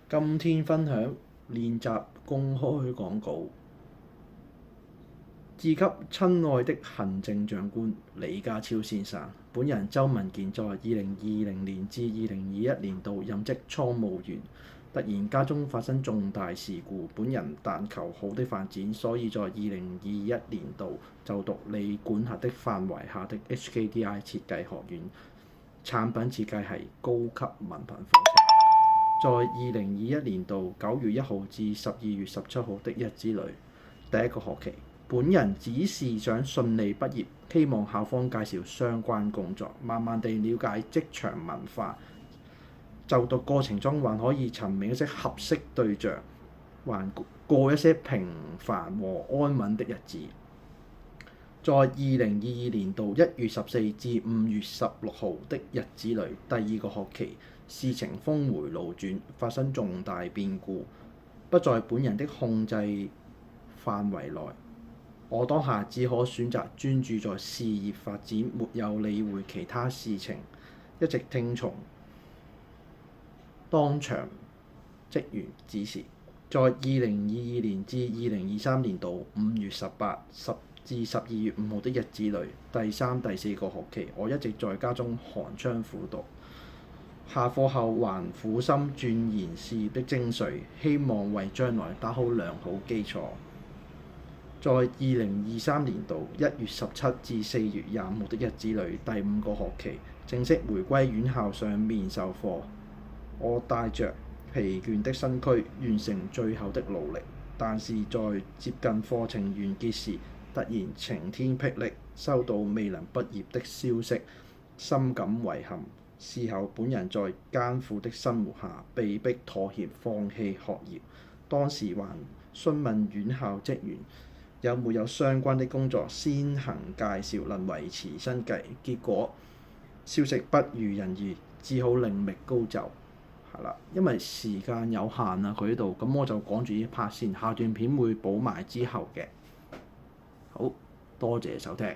今天分享練習公開廣告，致給親愛的行政長官李家超先生。本人周文健在2020年至2021年度任職倉務員，突然家中發生重大事故，本人但求好的發展，所以在2021年度就讀你管轄的範圍下的 HKDI 設計學院，產品設計系高級文憑課程。在2021年度9月1號至12月17號的日子裏，第一個學期，本人只是想順利畢業，希望校方介紹相關工作，慢慢地了解職場文化。就讀過程中還可以尋覓一些合適對象，還過一些平凡和安穩的日子。在2022年度1月14至5月16號的日子裏，第二個學期，事情峰迴路轉，發生重大變故，不在本人的控制範圍內。我當下只可選擇專注在事業發展，沒有理會其他事情，一直聽從當場職員指示。在2022年至2023年度5月18至12月5號的日子裏，第3、第4個學期，我一直在家中寒窗苦讀。下課後還苦心鑽研事業的精髓，希望為將來打好良好基礎。在2023年度1月17至4月25號的日子裏，第5個學期正式回歸院校上面授課。我帶着疲倦的身軀完成最後的努力，但是在接近課程完結時，突然晴天霹靂，收到未能畢業的消息，深感遺憾。事後本人在艱苦的生活下被迫妥協，放棄學業。當時還詢問院校職員有沒有相關的工作先行介紹能維持生計，結果消息不如人意，只好另覓高就。係啦，因為時間有限啊，佢呢度咁我就講住呢 part 先，下段片會補埋之後嘅。好，多謝收聽。